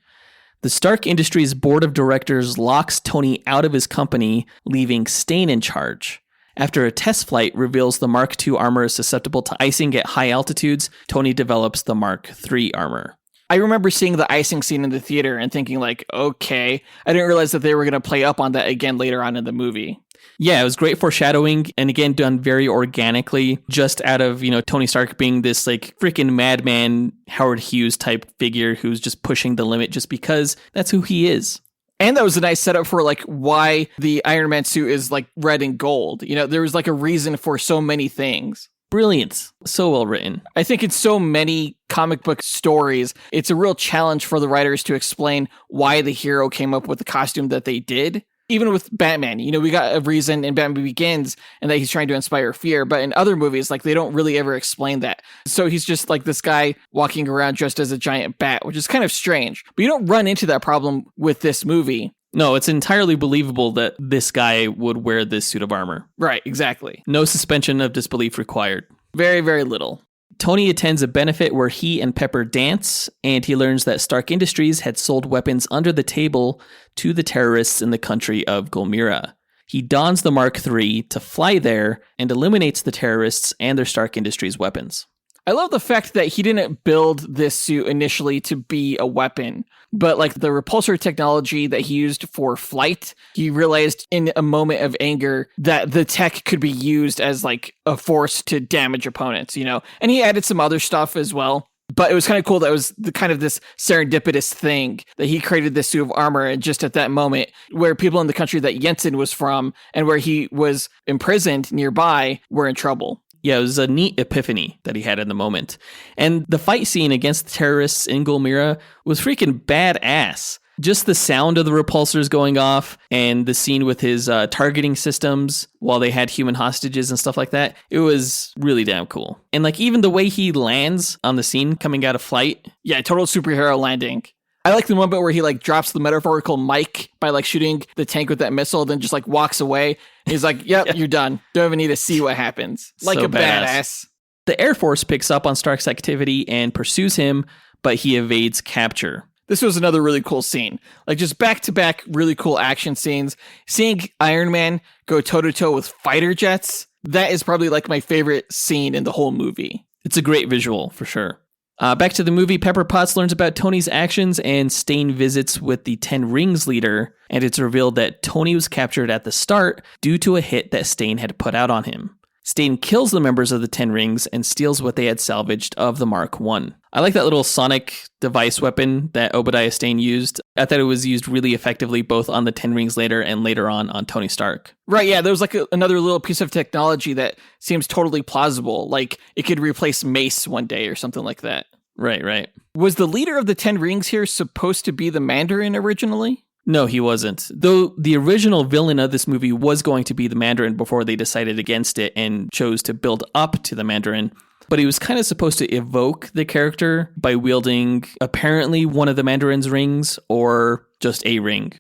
The Stark Industries board of directors locks Tony out of his company, leaving Stain in charge. After a test flight reveals the Mark II armor is susceptible to icing at high altitudes, Tony develops the Mark III armor. I remember seeing the icing scene in the theater and thinking like, okay, I didn't realize that they were going to play up on that again later on in the movie. Yeah, it was great foreshadowing, and again, done very organically, just out of, Tony Stark being this like freaking madman, Howard Hughes type figure who's just pushing the limit just because that's who he is. And that was a nice setup for like why the Iron Man suit is like red and gold. There was like a reason for so many things. Brilliant. So well written. I think in so many comic book stories, it's a real challenge for the writers to explain why the hero came up with the costume that they did. Even with Batman, we got a reason in Batman Begins and that he's trying to inspire fear. But in other movies, like they don't really ever explain that. So he's just like this guy walking around dressed as a giant bat, which is kind of strange. But you don't run into that problem with this movie. No, it's entirely believable that this guy would wear this suit of armor. Right, exactly. No suspension of disbelief required. Very, very little. Tony attends a benefit where he and Pepper dance, and he learns that Stark Industries had sold weapons under the table to the terrorists in the country of Gulmira. He dons the Mark III to fly there and eliminates the terrorists and their Stark Industries weapons. I love the fact that he didn't build this suit initially to be a weapon, but like the repulsor technology that he used for flight, he realized in a moment of anger that the tech could be used as like a force to damage opponents, and he added some other stuff as well. But it was kind of cool that it was the kind of this serendipitous thing that he created this suit of armor, and just at that moment where people in the country that Yeaton was from and where he was imprisoned nearby were in trouble. Yeah, it was a neat epiphany that he had in the moment. And the fight scene against the terrorists in Gulmira was freaking badass. Just the sound of the repulsors going off and the scene with his targeting systems while they had human hostages and stuff like that, it was really damn cool. And like even the way he lands on the scene coming out of flight. Yeah, total superhero landing. I like the moment where he like drops the metaphorical mic by like shooting the tank with that missile, then just like walks away. He's like, yep, You're done. Don't even need to see what happens. Like so a badass. The Air Force picks up on Stark's activity and pursues him, but he evades capture. This was another really cool scene. Like just back-to-back really cool action scenes. Seeing Iron Man go toe-to-toe with fighter jets, that is probably like my favorite scene in the whole movie. It's a great visual, for sure. Back to the movie, Pepper Potts learns about Tony's actions, and Stain visits with the 10 Rings leader, and it's revealed that Tony was captured at the start due to a hit that Stain had put out on him. Stain kills the members of the 10 Rings and steals what they had salvaged of the Mark I. I like that little sonic device weapon that Obadiah Stane used. I thought it was used really effectively both on the 10 Rings later and later on Tony Stark. Right, yeah, there was like another little piece of technology that seems totally plausible. Like it could replace Mace one day or something like that. Right. Was the leader of the 10 Rings here supposed to be the Mandarin originally? No, he wasn't. Though the original villain of this movie was going to be the Mandarin before they decided against it and chose to build up to the Mandarin. But he was kind of supposed to evoke the character by wielding apparently one of the Mandarin's rings or just a ring.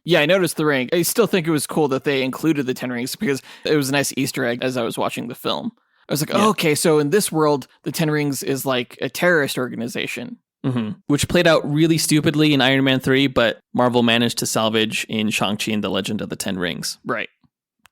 Yeah, I noticed the ring. I still think it was cool that they included the 10 Rings because it was a nice Easter egg as I was watching the film. I was like, oh, okay, so in this world, the 10 Rings is like a terrorist organization. Mm-hmm. Which played out really stupidly in Iron Man 3, but Marvel managed to salvage in Shang-Chi and the Legend of the Ten Rings. Right.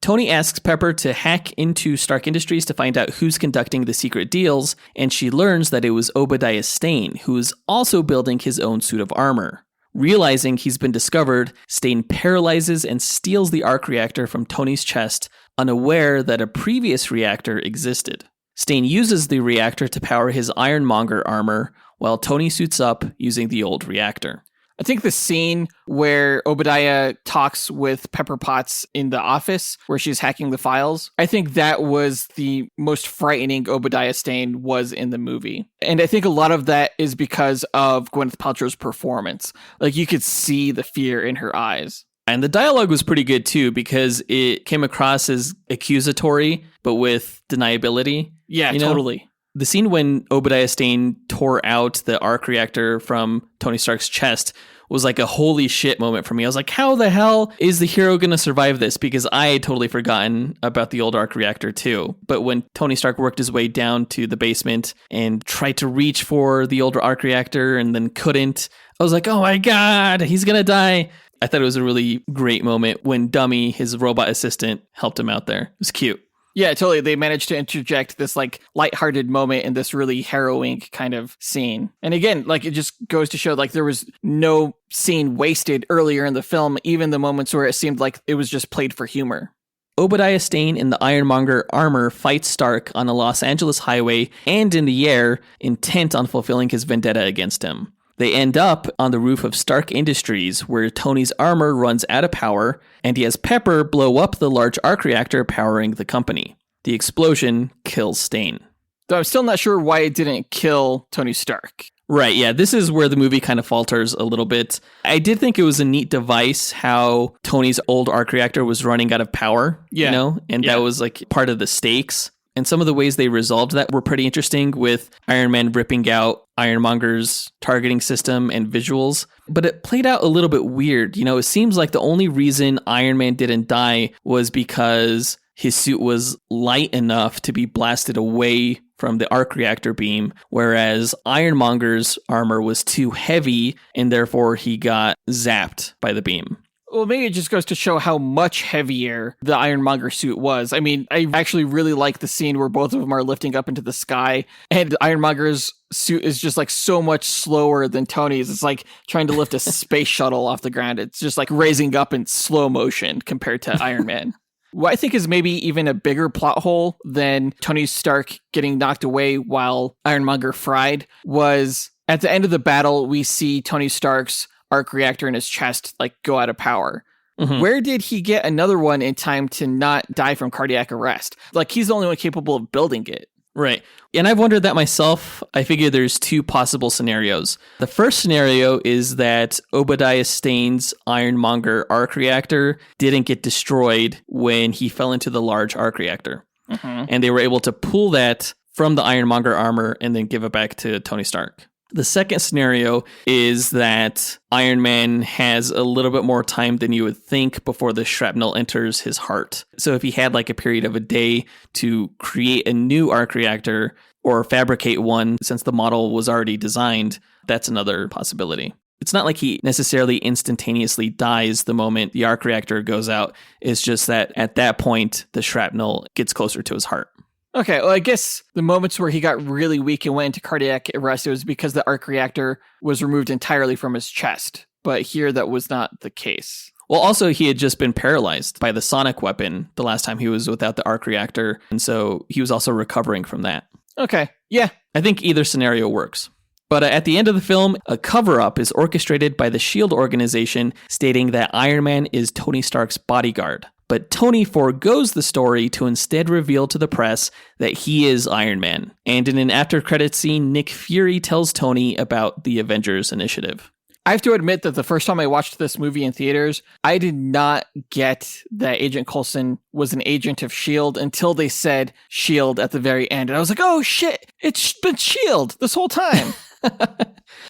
Tony asks Pepper to hack into Stark Industries to find out who's conducting the secret deals, and she learns that it was Obadiah Stane, who is also building his own suit of armor. Realizing he's been discovered, Stane paralyzes and steals the arc reactor from Tony's chest, unaware that a previous reactor existed. Stane uses the reactor to power his Ironmonger armor, while Tony suits up using the old reactor. I think the scene where Obadiah talks with Pepper Potts in the office, where she's hacking the files, I think that was the most frightening Obadiah Stane was in the movie. And I think a lot of that is because of Gwyneth Paltrow's performance. Like, you could see the fear in her eyes. And the dialogue was pretty good, too, because it came across as accusatory, but with deniability. Yeah, totally. The scene when Obadiah Stane tore out the arc reactor from Tony Stark's chest was like a holy shit moment for me. I was like, how the hell is the hero going to survive this? Because I had totally forgotten about the old arc reactor too. But when Tony Stark worked his way down to the basement and tried to reach for the older arc reactor and then couldn't, I was like, oh my God, he's going to die. I thought it was a really great moment when Dummy, his robot assistant, helped him out there. It was cute. Yeah, totally. They managed to interject this like lighthearted moment in this really harrowing kind of scene. And again, like it just goes to show like there was no scene wasted earlier in the film, even the moments where it seemed like it was just played for humor. Obadiah Stane in the Ironmonger armor fights Stark on a Los Angeles highway and in the air, intent on fulfilling his vendetta against him. They end up on the roof of Stark Industries, where Tony's armor runs out of power, and he has Pepper blow up the large arc reactor powering the company. The explosion kills Stane. Though I'm still not sure why it didn't kill Tony Stark. Right, yeah, this is where the movie kind of falters a little bit. I did think it was a neat device how Tony's old arc reactor was running out of power, you know, and that was like part of the stakes. And some of the ways they resolved that were pretty interesting, with Iron Man ripping out Ironmonger's targeting system and visuals. But it played out a little bit weird. You know, it seems like the only reason Iron Man didn't die was because his suit was light enough to be blasted away from the arc reactor beam, whereas Ironmonger's armor was too heavy and therefore he got zapped by the beam. Well, maybe it just goes to show how much heavier the Ironmonger suit was. I mean, I actually really like the scene where both of them are lifting up into the sky, and Ironmonger's suit is just like so much slower than Tony's. It's like trying to lift a space shuttle off the ground. It's just like raising up in slow motion compared to Iron Man. What I think is maybe even a bigger plot hole than Tony Stark getting knocked away while Ironmonger fried was at the end of the battle, we see Tony Stark's arc reactor in his chest like go out of power. Mm-hmm. Where did he get another one in time to not die from cardiac arrest? Like, he's the only one capable of building it. Right. And I've wondered that myself. I figure there's two possible scenarios. The first scenario is that Obadiah Stane's Ironmonger arc reactor didn't get destroyed when he fell into the large arc reactor. Mm-hmm. And they were able to pull that from the Ironmonger armor and then give it back to Tony Stark. The second scenario is that Iron Man has a little bit more time than you would think before the shrapnel enters his heart. So if he had like a period of a day to create a new arc reactor or fabricate one, since the model was already designed, that's another possibility. It's not like he necessarily instantaneously dies the moment the arc reactor goes out. It's just that at that point, the shrapnel gets closer to his heart. Okay, well, I guess the moments where he got really weak and went into cardiac arrest, it was because the arc reactor was removed entirely from his chest. But here, that was not the case. Well, also, he had just been paralyzed by the sonic weapon the last time he was without the arc reactor. And so he was also recovering from that. Okay, yeah. I think either scenario works. But at the end of the film, a cover-up is orchestrated by the S.H.I.E.L.D. organization stating that Iron Man is Tony Stark's bodyguard. But Tony forgoes the story to instead reveal to the press that he is Iron Man. And in an after-credits scene, Nick Fury tells Tony about the Avengers Initiative. I have to admit that the first time I watched this movie in theaters, I did not get that Agent Coulson was an agent of S.H.I.E.L.D. until they said S.H.I.E.L.D. at the very end. And I was like, oh shit, it's been S.H.I.E.L.D. this whole time.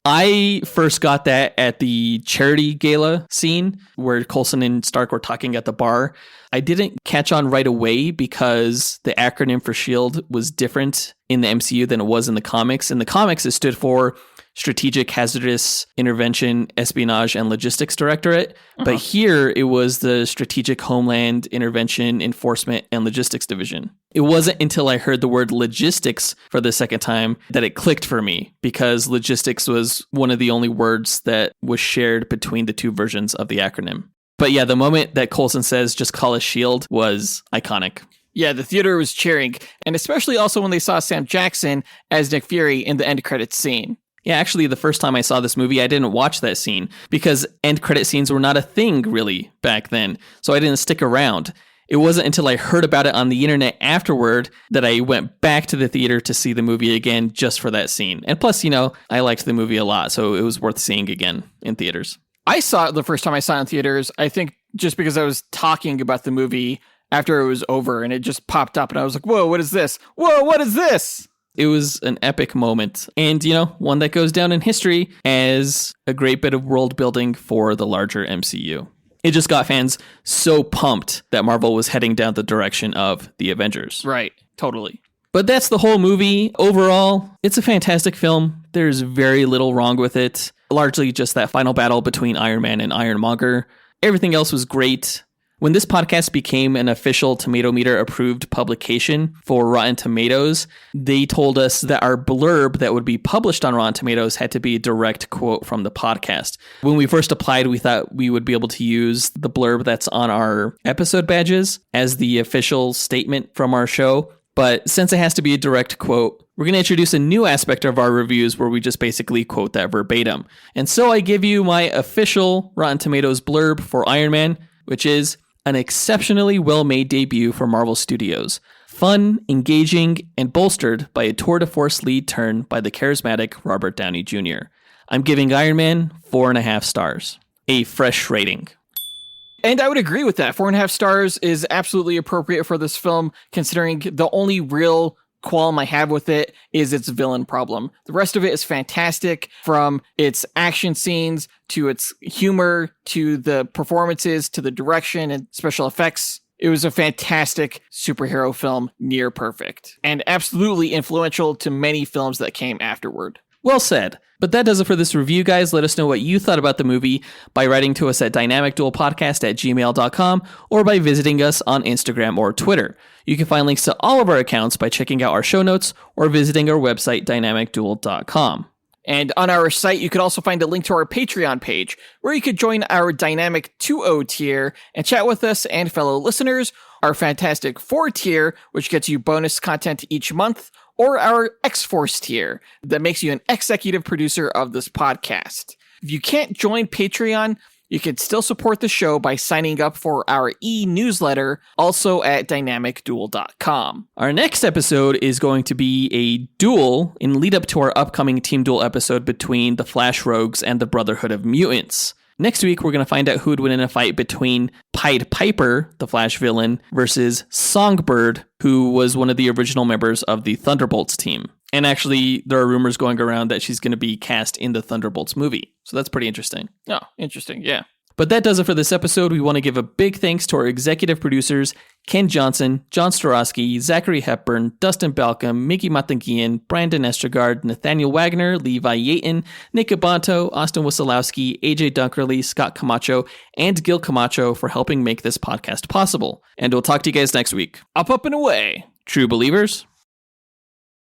I first got that at the charity gala scene where Coulson and Stark were talking at the bar. I didn't catch on right away because the acronym for S.H.I.E.L.D. was different in the MCU than it was in the comics. In the comics, it stood for Strategic Hazardous Intervention, Espionage, and Logistics Directorate. Uh-huh. But here, it was the Strategic Homeland Intervention, Enforcement, and Logistics Division. It wasn't until I heard the word logistics for the second time that it clicked for me, because logistics was one of the only words that was shared between the two versions of the acronym. But yeah, the moment that Coulson says, just call us S.H.I.E.L.D. was iconic. Yeah, the theater was cheering, and especially also when they saw Sam Jackson as Nick Fury in the end credits scene. Yeah, actually, the first time I saw this movie, I didn't watch that scene because end credit scenes were not a thing really back then. So I didn't stick around. It wasn't until I heard about it on the internet afterward that I went back to the theater to see the movie again just for that scene. And plus, you know, I liked the movie a lot, so it was worth seeing again in theaters. I saw it the first time I saw it in theaters, I think just because I was talking about the movie after it was over and it just popped up and I was like, whoa, what is this? Whoa, what is this? It was an epic moment. And, one that goes down in history as a great bit of world building for the larger MCU. It just got fans so pumped that Marvel was heading down the direction of the Avengers. Right. Totally. But that's the whole movie. Overall, it's a fantastic film. There's very little wrong with it. Largely just that final battle between Iron Man and Ironmonger. Everything else was great. When this podcast became an official Tomato Meter approved publication for Rotten Tomatoes, they told us that our blurb that would be published on Rotten Tomatoes had to be a direct quote from the podcast. When we first applied, we thought we would be able to use the blurb that's on our episode badges as the official statement from our show. But since it has to be a direct quote, we're going to introduce a new aspect of our reviews where we just basically quote that verbatim. And so I give you my official Rotten Tomatoes blurb for Iron Man, which is an exceptionally well-made debut for Marvel Studios. Fun, engaging, and bolstered by a tour de force lead turn by the charismatic Robert Downey Jr. I'm giving Iron Man 4.5 stars. A fresh rating. And I would agree with that. 4.5 stars is absolutely appropriate for this film, considering the only real qualm I have with it is its villain problem. The rest of it is fantastic, from its action scenes to its humor to the performances to the direction and special effects. It was a fantastic superhero film, near perfect, and absolutely influential to many films that came afterward. Well said. But that does it for this review, guys. Let us know what you thought about the movie by writing to us at dynamicduelpodcast@gmail.com or by visiting us on Instagram or Twitter. You can find links to all of our accounts by checking out our show notes or visiting our website, dynamicduel.com. And on our site, you could also find a link to our Patreon page, where you could join our Dynamic 2.0 tier and chat with us and fellow listeners, our Fantastic 4 tier, which gets you bonus content each month, or our X-Force tier that makes you an executive producer of this podcast. If you can't join Patreon, you can still support the show by signing up for our e-newsletter, also at dynamicduel.com. Our next episode is going to be a duel in lead up to our upcoming Team Duel episode between the Flash Rogues and the Brotherhood of Mutants. Next week, we're going to find out who would win in a fight between Pied Piper, the Flash villain, versus Songbird, who was one of the original members of the Thunderbolts team. And actually, there are rumors going around that she's going to be cast in the Thunderbolts movie. So that's pretty interesting. Oh, interesting. Yeah. But that does it for this episode. We want to give a big thanks to our executive producers, Ken Johnson, John Starosky, Zachary Hepburn, Dustyn Balcom, Miggy Matanguihan, Brandon Estergard, Nathaniel Wagner, Levi Yeaton, Nick Abanto, Austin Wesolowski, AJ Dunkerley, Scott Camacho, and Gil Camacho for helping make this podcast possible. And we'll talk to you guys next week. Up and away. True believers.